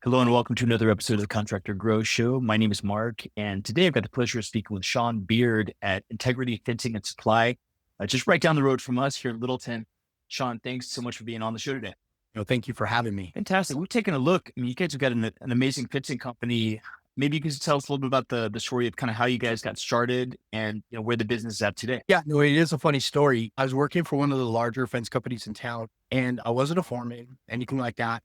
Hello and welcome to another episode of the Contractor Growth Show. My name is Mark, and today I've got the pleasure of speaking with Shawn Beard at Integrity Fencing and Supply, just right down the road from us here in Littleton. Shawn, thanks so much for being on the show today. Thank you for having me. Fantastic. We've taken a look. I mean, you guys have got an amazing fencing company. Maybe you can just tell us a little bit about the story of kind of how you guys got started and where the business is at today. Yeah, no, it is a funny story. I was working for one of the larger fence companies in town, and I wasn't a foreman, anything like that.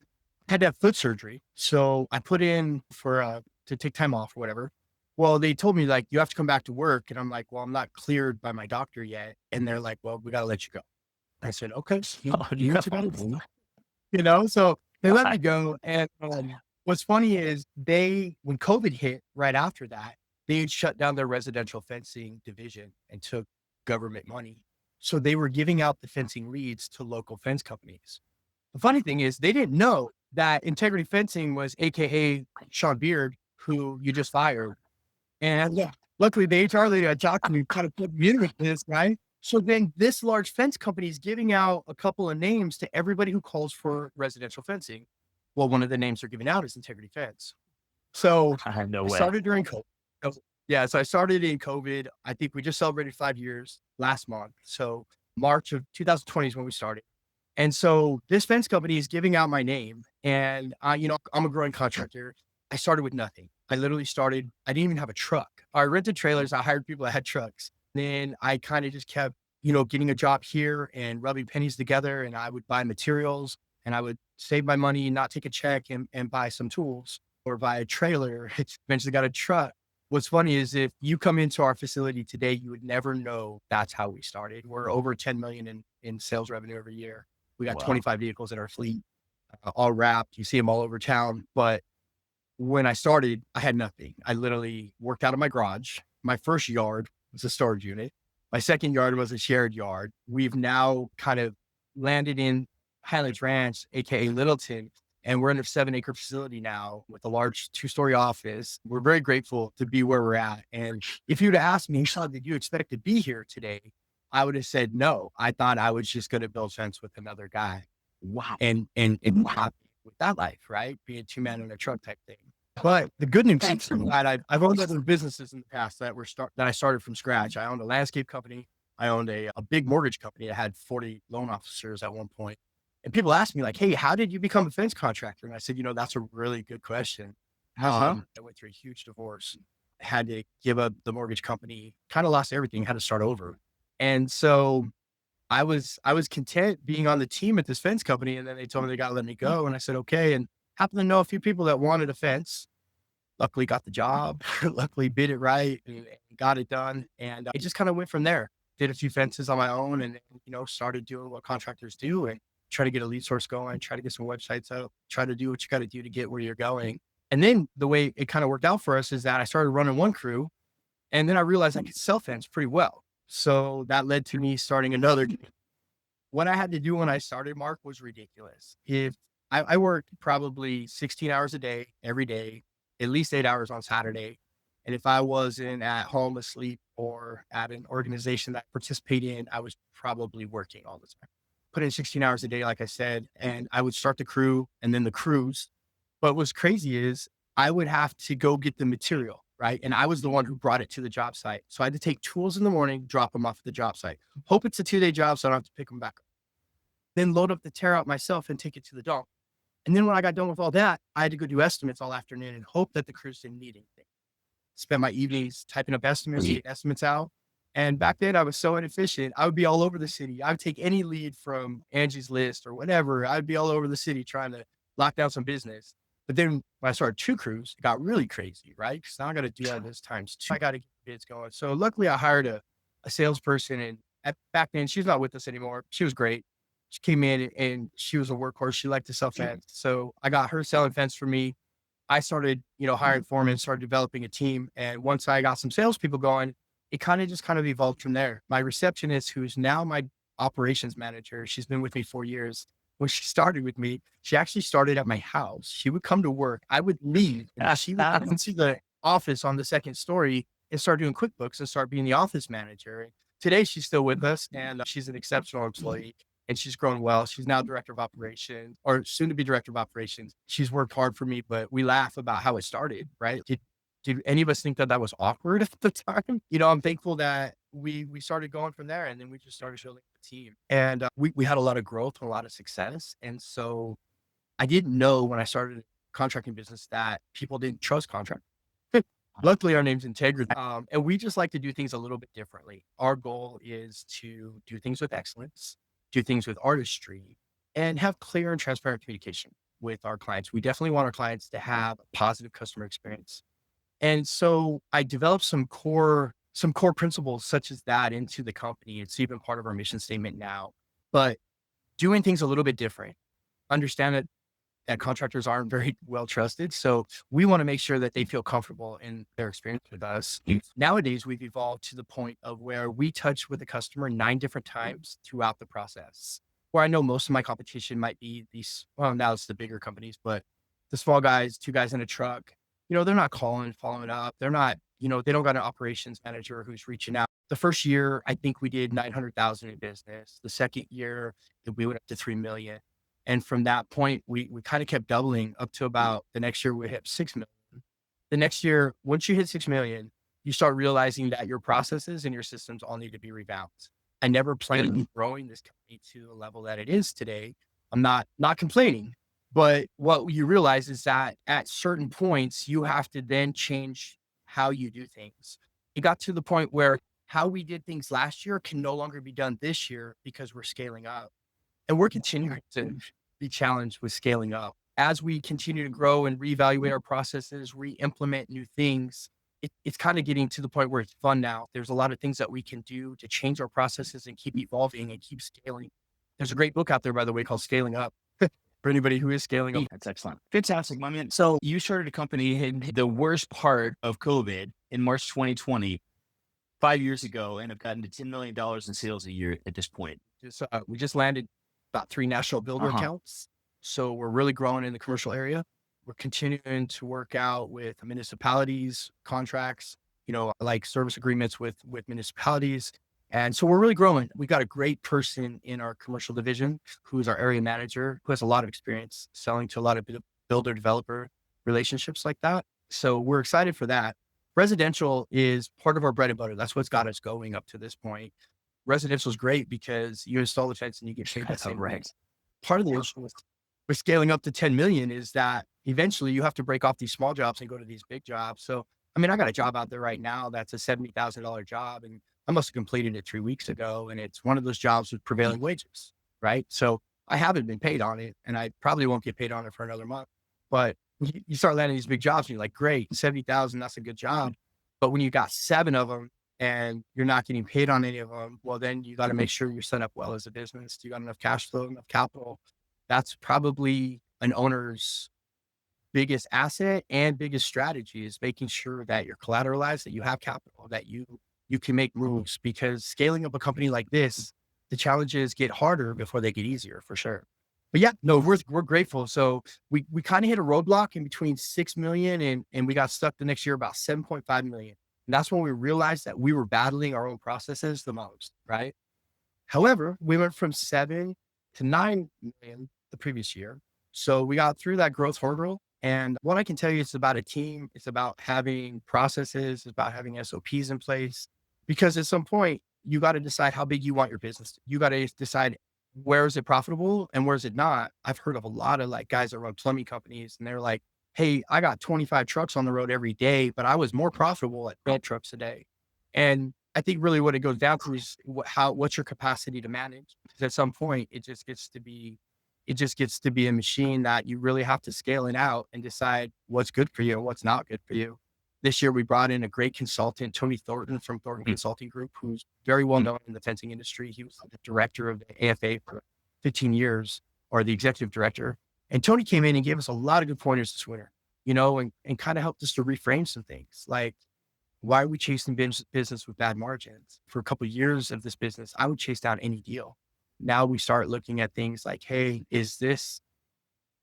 I had to have foot surgery. So I put in for to take time off or whatever. Well, they told me like you have to come back to work. And I'm like, well, I'm not cleared by my doctor yet. And they're like, well, we gotta let you go. I said, okay. Oh, You have to go. So they let me go. And what's funny is when COVID hit right after that, they had shut down their residential fencing division and took government money. So they were giving out the fencing leads to local fence companies. The funny thing is they didn't know that Integrity Fencing was AKA Shawn Beard, who you just fired. And yeah, luckily the HR lady I talked to me kind of put me in with this, right? So then this large fence company is giving out a couple of names to everybody who calls for residential fencing. Well, one of the names they're giving out is Integrity Fence. So I have no I way. started during COVID. Yeah, so I started in COVID. I think we just celebrated 5 years last month. So March of 2020 is when we started. And so this fence company is giving out my name. And I'm a growing contractor. I started with nothing. I didn't even have a truck. I rented trailers. I hired people that had trucks. Then I kind of just kept, getting a job here and rubbing pennies together. And I would buy materials and I would save my money, not take a check and buy some tools or buy a trailer. Eventually got a truck. What's funny is if you come into our facility today, you would never know that's how we started. We're over 10 million in sales revenue every year. We got Wow. 25 vehicles in our fleet, all wrapped. You see them all over town. But when I started, I had nothing. I literally worked out of my garage. My first yard was a storage unit. My second yard was a shared yard. We've now kind of landed in Highlands Ranch, AKA Littleton, and we're in a 7-acre facility now with a large 2-story office. We're very grateful to be where we're at. And if you'd asked me, Shawn, did you expect to be here today? I would have said no. I thought I was just going to build fence with another guy. Wow. And happy with that life, right? Being 2 men in a truck type thing. But the good news is that I've owned other businesses in the past that I started from scratch. I owned a landscape company. I owned a big mortgage company that had 40 loan officers at one point. And people ask me like, hey, how did you become a fence contractor? And I said, that's a really good question. I went through a huge divorce, had to give up the mortgage company, kind of lost everything, had to start over. And so I was content being on the team at this fence company. And then they told me they got to let me go. And I said, okay. And happened to know a few people that wanted a fence. Luckily got the job, luckily bid it right and got it done. And it just kind of went from there. Did a few fences on my own and, started doing what contractors do and try to get a lead source going, try to get some websites out, try to do what you got to do to get where you're going. And then the way it kind of worked out for us is that I started running one crew and then I realized I could sell fence pretty well. So that led to me starting another. What I had to do when I started, Mark, was ridiculous. If I worked probably 16 hours a day, every day, at least 8 hours on Saturday. And if I wasn't at home asleep or at an organization that I participate in, I was probably working all the time. Put in 16 hours a day, like I said, and I would start the crew and then the cruise. But what's crazy is I would have to go get the material, right? And I was the one who brought it to the job site. So I had to take tools in the morning, drop them off at the job site. Hope it's a 2-day job so I don't have to pick them back up. Then load up the tear out myself and take it to the dump. And then when I got done with all that, I had to go do estimates all afternoon and hope that the crews didn't need anything. Spent my evenings typing up estimates, get estimates out. And back then I was so inefficient. I would be all over the city. I would take any lead from Angie's List or whatever. I'd be all over the city trying to lock down some business. But then when I started 2 crews, it got really crazy, right? Because now I got to do all this times 2. I got to get bids going. So luckily I hired a salesperson and back then she's not with us anymore. She was great. She came in and she was a workhorse. She liked to sell fence. So I got her selling fence for me. I started, hiring foremen, started developing a team. And once I got some salespeople going, it kind of evolved from there. My receptionist, who's now my operations manager, she's been with me 4 years. When she started with me, she actually started at my house. She would come to work. I would leave and she would come into the office on the 2nd story and start doing QuickBooks and start being the office manager. And today she's still with us and she's an exceptional employee. and she's grown well. She's now director of operations, or soon to be director of operations. She's worked hard for me, but we laugh about how it started, right? Did any of us think that that was awkward at the time? I'm thankful that we started going from there, and then we just started building the team, and we had a lot of growth and a lot of success. And so I didn't know when I started a contracting business that people didn't trust contract. Luckily, our name's Integrity, and we just like to do things a little bit differently. Our goal is to do things with excellence, do things with artistry, and have clear and transparent communication with our clients. We definitely want our clients to have a positive customer experience. And so I developed some core principles such as that into the company. It's even part of our mission statement now, but doing things a little bit different. Understand that contractors aren't very well trusted. So we want to make sure that they feel comfortable in their experience with us. Nowadays, we've evolved to the point of where we touch with the customer 9 different times throughout the process. Where I know most of my competition might be these, well, now it's the bigger companies, but the small guys, 2 guys in a truck, they're not calling, following up. They're not, they don't got an operations manager who's reaching out. The first year, I think we did 900,000 in business. The second year, we went up to 3 million. And from that point, we kind of kept doubling up to about the next year we hit 6 million. The next year, once you hit 6 million, you start realizing that your processes and your systems all need to be revamped. I never planned on growing this company to the level that it is today. I'm not complaining, but what you realize is that at certain points, you have to then change how you do things. It got to the point where how we did things last year can no longer be done this year because we're scaling up. And we're continuing to be challenged with scaling up. As we continue to grow and reevaluate our processes, re-implement new things, it's kind of getting to the point where it's fun now. There's a lot of things that we can do to change our processes and keep evolving and keep scaling. There's a great book out there, by the way, called Scaling Up for anybody who is scaling up. That's excellent. Fantastic, my man. So you started a company in the worst part of COVID in March 2020, 5 years ago, and have gotten to $10 million in sales a year at this point. We just landed about 3 national builder accounts. So we're really growing in the commercial area. We're continuing to work out with municipalities, contracts, like service agreements with municipalities. And so we're really growing. We got a great person in our commercial division who is our area manager, who has a lot of experience selling to a lot of builder developer relationships like that. So we're excited for that. Residential is part of our bread and butter. That's what's got us going up to this point. Residential is great because you install the fence and you get paid that same rate. Part of the issue with scaling up to 10 million is that eventually you have to break off these small jobs and go to these big jobs. So, I got a job out there right now that's a $70,000 job, and I must have completed it 3 weeks ago. And it's one of those jobs with prevailing wages, right? So I haven't been paid on it, and I probably won't get paid on it for another month. But you start landing these big jobs and you're like, great, 70,000, that's a good job. But when you got 7 of them, and you're not getting paid on any of them, well, then you got to make sure you're set up well as a business. You got enough cash flow, enough capital. That's probably an owner's biggest asset and biggest strategy, is making sure that you're collateralized, that you have capital, that you can make moves, because scaling up a company like this, the challenges get harder before they get easier, for sure. But yeah, no, we're grateful. So we kind of hit a roadblock in between 6 million and we got stuck the next year about 7.5 million. And that's when we realized that we were battling our own processes the most, right? However, we went from 7 to 9 million the previous year. So we got through that growth hurdle. And what I can tell you, it's about a team. It's about having processes. It's about having SOPs in place, because at some point you got to decide how big you want your business. You got to decide, where is it profitable and where is it not? I've heard of a lot of guys that run plumbing companies, and they're like, hey, I got 25 trucks on the road every day, but I was more profitable at 12 trucks a day. And I think really what it goes down to is what's your capacity to manage? Because at some point it just gets to be a machine that you really have to scale it out and decide what's good for you and what's not good for you. This year we brought in a great consultant, Tony Thornton from Thornton Consulting Group, who's very well known in the fencing industry. He was the director of the AFA for 15 years, or the executive director. And Tony came in and gave us a lot of good pointers this winter, and kind of helped us to reframe some things. Like, why are we chasing business with bad margins? For a couple of years of this business, I would chase down any deal. Now we start looking at things like, hey, is this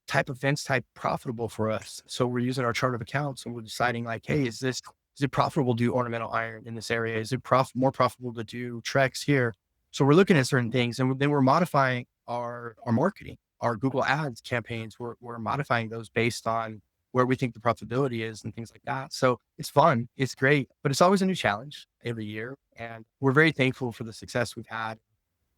type of fence type profitable for us? So we're using our chart of accounts and we're deciding like, hey, is it profitable to do ornamental iron in this area? Is it more profitable to do Trex here? So we're looking at certain things, and then we're modifying our marketing, our Google Ads campaigns. We're modifying those based on where we think the profitability is and things like that. So it's fun, it's great, but it's always a new challenge every year. And we're very thankful for the success we've had,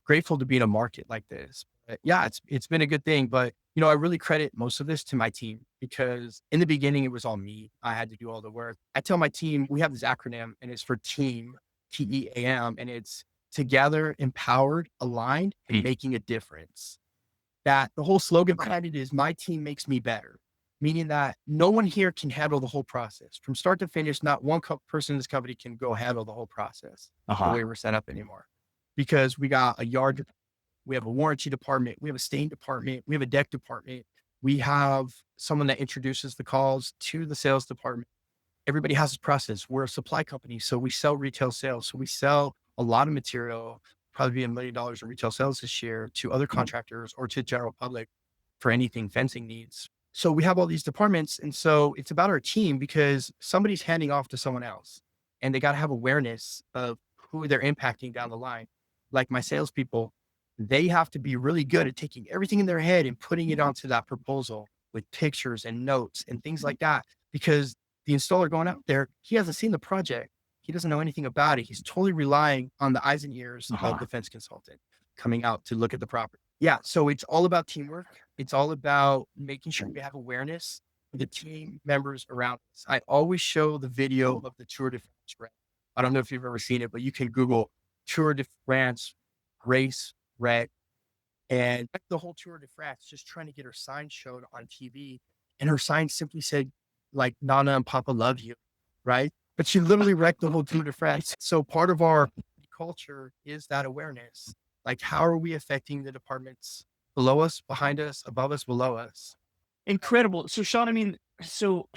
grateful to be in a market like this. But yeah, it's been a good thing. But I really credit most of this to my team, because in the beginning it was all me. I had to do all the work. I tell my team, we have this acronym and it's for team, TEAM, and it's together, empowered, aligned, and making a difference. That the whole slogan behind it is my team makes me better, meaning that no one here can handle the whole process from start to finish. Not one person in this company can go handle the whole process the way we're set up anymore, because we got a yard, we have a warranty department, we have a stain department, we have a deck department, we have someone that introduces the calls to the sales department. Everybody has this process. We're a supply company, so we sell retail sales. So we sell a lot of material, probably be $1 million in retail sales this year, to other contractors or to general public for anything fencing needs. So we have all these departments. And so it's about our team, because somebody's handing off to someone else and they got to have awareness of who they're impacting down the line. Like my salespeople, they have to be really good at taking everything in their head and putting it onto that proposal with pictures and notes and things like that, because the installer going out there, he hasn't seen the project. He doesn't know anything about it. He's totally relying on the eyes and ears of the fence consultant coming out to look at the property. Yeah. So it's all about teamwork. It's all about making sure we have awareness of the team members around us. I always show the video of the Tour de France race. I don't know if you've ever seen it, but you can Google Tour de France race red, and the whole Tour de France, just trying to get her sign shown on TV. And her sign simply said, like, Nana and Papa love you. Right. But she literally wrecked the whole Tour de France. So part of our culture is that awareness. Like, how are we affecting the departments below us, behind us, above us, below us? Incredible. So Shawn, I mean, so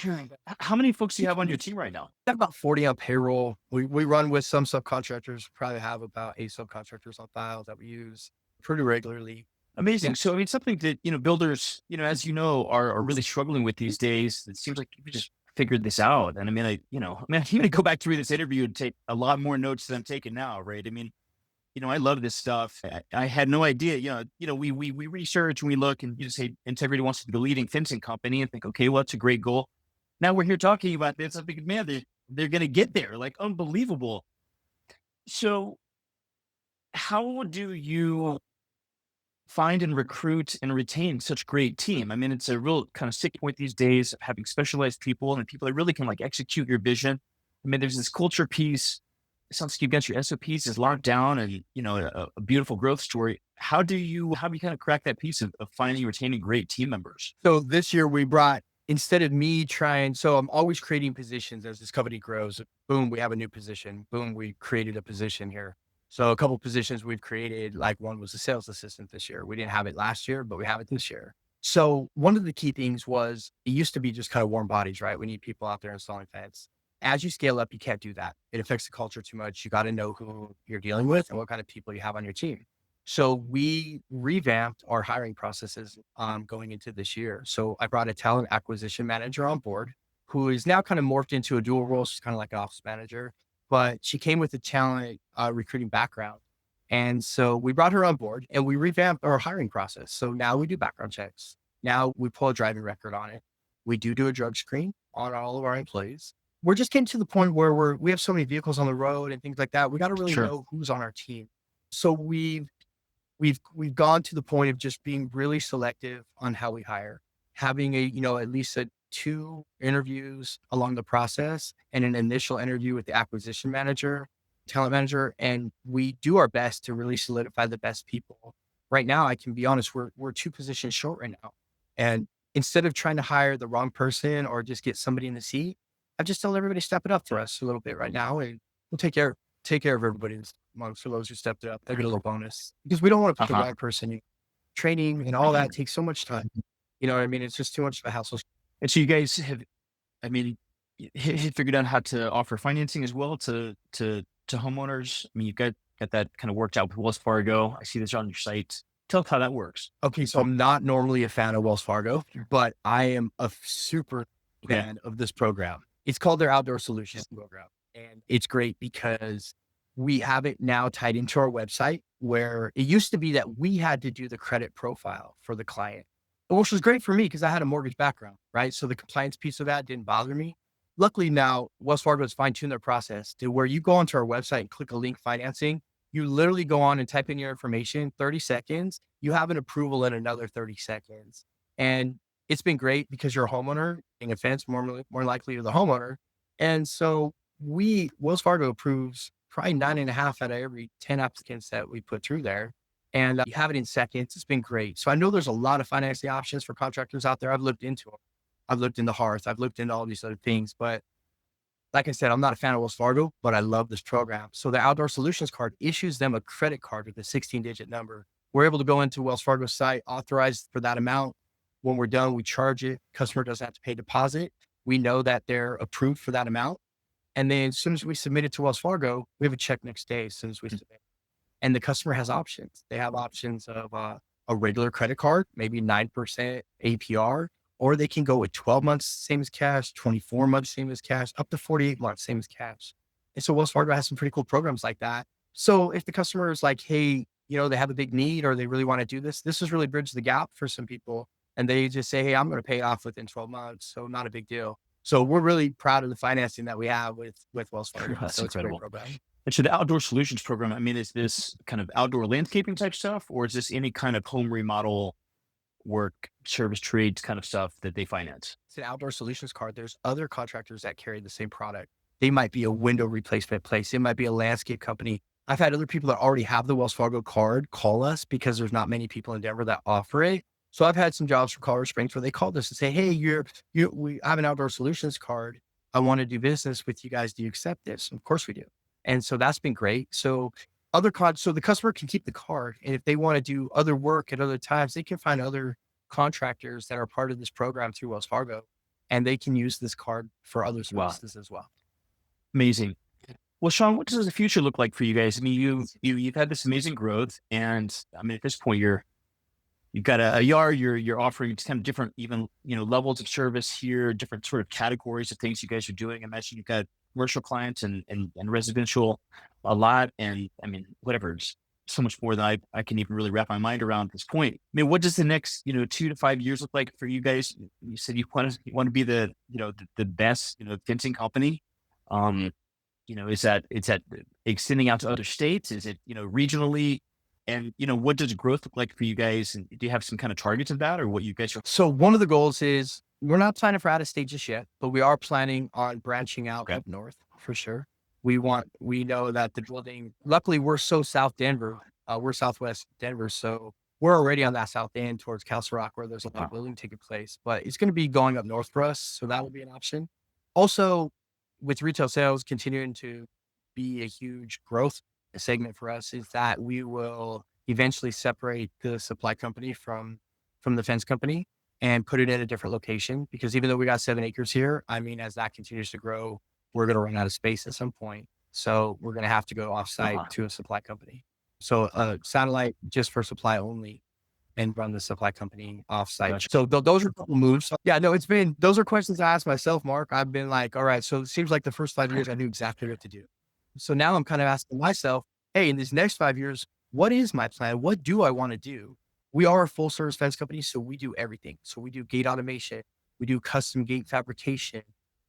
how many folks do you have on your team right now? Got about 40 on payroll. We run with some subcontractors, probably have about 8 subcontractors on file that we use pretty regularly. Amazing. So, I mean, something that, builders, as you know, are really struggling with these days. It seems like you just figured this out. And I mean, I'm going to go back through this interview and take a lot more notes than I'm taking now. Right. I mean, I love this stuff. I had no idea, we research and we look and you say Integrity wants to be the leading fencing company and think, okay, well, that's a great goal. Now we're here talking about this. I'm thinking, man, they're going to get there. Like, unbelievable. So how do you find and recruit and retain such great team? I mean, it's a real kind of sick point these days of having specialized people and people that really can like execute your vision. I mean, there's this culture piece. It sounds like you've got your SOPs is locked down and, a beautiful growth story. How do you kind of crack that piece of finding and retaining great team members? So this year we brought, instead of me trying, so I'm always creating positions as this company grows. Boom, we have a new position. Boom, we created a position here. So a couple positions we've created, like one was a sales assistant this year. We didn't have it last year, but we have it this year. So one of the key things was, it used to be just kind of warm bodies, right? We need people out there installing fence. As you scale up, you can't do that. It affects the culture too much. You got to know who you're dealing with and what kind of people you have on your team. So we revamped our hiring processes going into this year. So I brought a talent acquisition manager on board, who is now kind of morphed into a dual role. She's kind of like an office manager, but she came with a talent recruiting background. And so we brought her on board and we revamped our hiring process. So now we do background checks. Now we pull a driving record on it. We do a drug screen on all of our employees. We're just getting to the point where we have so many vehicles on the road and things like that. We got to really know who's on our team. So we've gone to the point of just being really selective on how we hire, having at least 2 interviews along the process and an initial interview with the acquisition manager, talent manager. And we do our best to really solidify the best people. Right now, I can be honest, we're 2 positions short right now. And instead of trying to hire the wrong person or just get somebody in the seat, I've just told everybody step it up for us a little bit right now. And we'll take care of everybody amongst those who stepped it up. They get a little bonus, because we don't want to put the wrong person in. Training and all that takes so much time. You know what I mean? It's just too much of a hassle. And so you guys have, I mean, figured out how to offer financing as well to homeowners. I mean, you've got that kind of worked out with Wells Fargo. I see this on your site. Tell us how that works. Okay. So I'm not normally a fan of Wells Fargo, but I am a super fan of this program. It's called their Outdoor Solutions program. And it's great because we have it now tied into our website, where it used to be that we had to do the credit profile for the client, which was great for me because I had a mortgage background, right? So the compliance piece of that didn't bother me. Luckily now, Wells Fargo has fine-tuned their process to where you go onto our website and click a link financing. You literally go on and type in your information, 30 seconds, you have an approval in another 30 seconds. And it's been great because you're a homeowner, being a fence, more likely you're the homeowner. And so Wells Fargo approves probably 9.5 out of every 10 applicants that we put through there. And you have it in seconds. It's been great. So I know there's a lot of financing options for contractors out there. I've looked into them. I've looked into Hearth. I've looked into all these other things. But like I said, I'm not a fan of Wells Fargo, but I love this program. So the Outdoor Solutions card issues them a credit card with a 16-digit number. We're able to go into Wells Fargo's site, authorize for that amount. When we're done, we charge it. Customer doesn't have to pay deposit. We know that they're approved for that amount. And then as soon as we submit it to Wells Fargo, we have a check next day as soon as we submit. And the customer has options. They have options of a regular credit card, maybe 9% APR, or they can go with 12 months, same as cash, 24 months, same as cash, up to 48 months, same as cash. And so Wells Fargo has some pretty cool programs like that. So if the customer is like, hey, they have a big need or they really want to do this, this has really bridged the gap for some people. And they just say, hey, I'm going to pay it off within 12 months. So not a big deal. So we're really proud of the financing that we have with Wells Fargo. That's so incredible. It's a great program. And so the Outdoor Solutions program, I mean, is this kind of outdoor landscaping type stuff, or is this any kind of home remodel work, service trades kind of stuff that they finance? It's an Outdoor Solutions card. There's other contractors that carry the same product. They might be a window replacement place. It might be a landscape company. I've had other people that already have the Wells Fargo card call us because there's not many people in Denver that offer it. So I've had some jobs from Colorado Springs where they called us and say, hey, we have an Outdoor Solutions card. I want to do business with you guys. Do you accept this? Of course we do. And so that's been great. So so the customer can keep the card. And if they want to do other work at other times, they can find other contractors that are part of this program through Wells Fargo, and they can use this card for other services as well. Amazing. Well, Shawn, what does the future look like for you guys? I mean, you've had this amazing growth, and I mean, at this point, you've got a yard. You're offering kind of different, even levels of service here, different sort of categories of things you guys are doing. I imagine you've got commercial clients and residential a lot, and I mean, whatever. It's so much more than I can even really wrap my mind around at this point. I mean, what does the next 2 to 5 years look like for you guys? You said you want to be the the best fencing company. Is that extending out to other states? Is it regionally? And what does growth look like for you guys? And do you have some kind of targets of that, or what you guys are? So one of the goals is we're not planning for out of state just yet, but we are planning on branching out up north for sure. We know that the building, luckily we're so South Denver, we're Southwest Denver. So we're already on that South end towards Castle Rock where there's a lot of building taking place, but it's going to be going up north for us. So that will be an option. Also with retail sales continuing to be a huge growth segment for us is that we will eventually separate the supply company from the fence company and put it in a different location, because even though we got 7 acres here, I mean, as that continues to grow, we're going to run out of space at some point. So we're going to have to go offsite to a supply company. So satellite just for supply only and run the supply company offsite. Gotcha. So those are a couple moves. Yeah, no, those are questions I asked myself, Mark. I've been like, all right, so it seems like the first 5 years I knew exactly what to do. So now I'm kind of asking myself, hey, in these next 5 years, what is my plan? What do I want to do? We are a full service fence company, so we do everything. So we do gate automation, we do custom gate fabrication,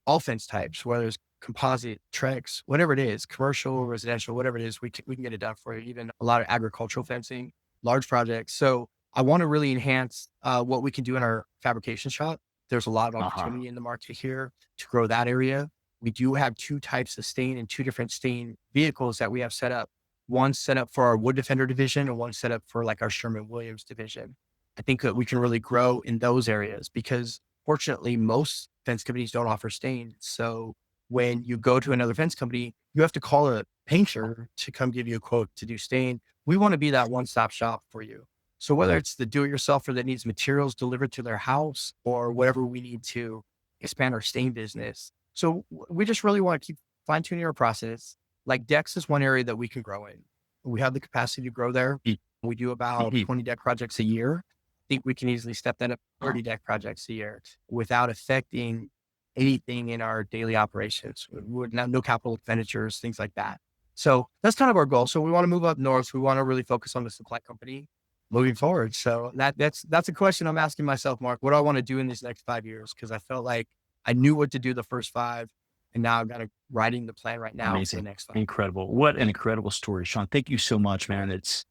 all fence types, whether it's composite, Trex, whatever it is, commercial, residential, whatever it is, we can get it done for you. Even a lot of agricultural fencing, large projects. So I want to really enhance what we can do in our fabrication shop. There's a lot of opportunity in the market here to grow that area. We do have 2 types of stain and 2 different stain vehicles that we have set up. One set up for our Wood Defender division and one set up for like our Sherman-Williams division. I think that we can really grow in those areas because fortunately most fence companies don't offer stain. So when you go to another fence company, you have to call a painter to come give you a quote to do stain. We want to be that one-stop shop for you. So whether it's the do-it-yourselfer that needs materials delivered to their house or whatever we need to expand our stain business. So we just really want to keep fine-tuning our process. Like decks is one area that we can grow in. We have the capacity to grow there. We do about 20 deck projects a year. I think we can easily step that up to 30 deck projects a year without affecting anything in our daily operations. We would have no capital expenditures, things like that. So that's kind of our goal. So we want to move up north. We want to really focus on the supply company moving forward. So that's a question I'm asking myself, Mark. What do I want to do in these next 5 years? Because I felt like I knew what to do the first five, and now I've got to writing the plan right now for the Amazing. next five. Incredible. What an incredible story, Shawn. Thank you so much, man. It's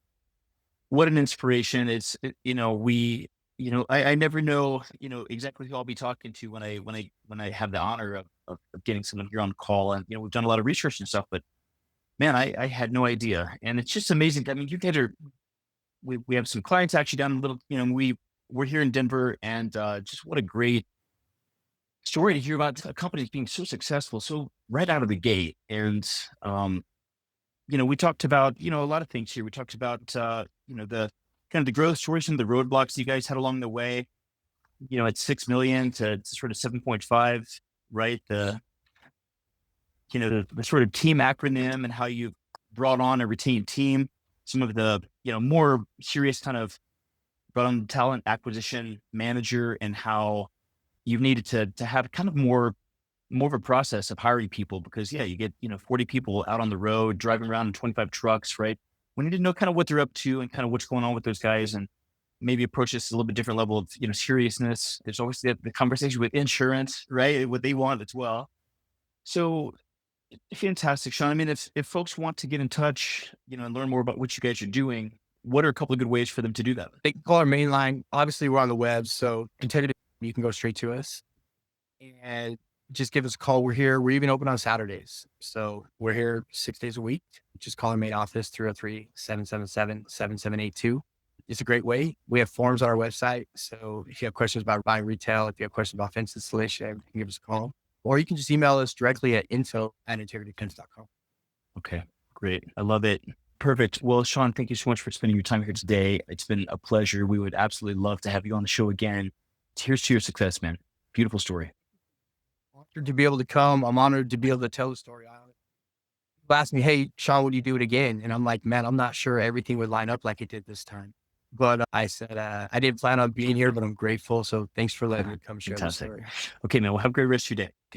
what an inspiration. I never know, exactly who I'll be talking to when I have the honor of getting someone here on the call. And, we've done a lot of research and stuff, but man, I had no idea. And it's just amazing. I mean, you guys we have some clients actually down a little, we're here in Denver, and just what a great story to hear about a company being so successful, so right out of the gate. And, we talked about, a lot of things here. We talked about, the kind of the growth stories and the roadblocks you guys had along the way, at 6 million to sort of 7.5, right? The sort of team acronym and how you brought on a retained team, some of the, more serious kind of brought on talent acquisition manager, and how you've needed to have kind of more of a process of hiring people, because you get, 40 people out on the road driving around in 25 trucks, right? We need to know kind of what they're up to and kind of what's going on with those guys, and maybe approach this a little bit different level of, seriousness. There's always the conversation with insurance, right? What they want as well. So fantastic, Shawn. I mean, if folks want to get in touch, and learn more about what you guys are doing, what are a couple of good ways for them to do that? They can call our main line. Obviously, we're on the web, so integrity, you can go straight to us and just give us a call. We're here. We're even open on Saturdays. So we're here 6 days a week. Just call our main office, 303-777-7782. It's a great way. We have forms on our website. So if you have questions about buying retail, if you have questions about fence installation, you can give us a call. Or you can just email us directly at info@integrityfence.com. Okay, great. I love it. Perfect. Well, Shawn, thank you so much for spending your time here today. It's been a pleasure. We would absolutely love to have you on the show again. Here's to your success, man. Beautiful story. Honored to be able to come. I'm honored to be able to tell the story. People ask me, hey, Shawn, would you do it again? And I'm like, man, I'm not sure everything would line up like it did this time. But I said, I didn't plan on being here, but I'm grateful. So thanks for letting me come share the Fantastic. story. Okay, man. Well, have a great rest of your day. Okay.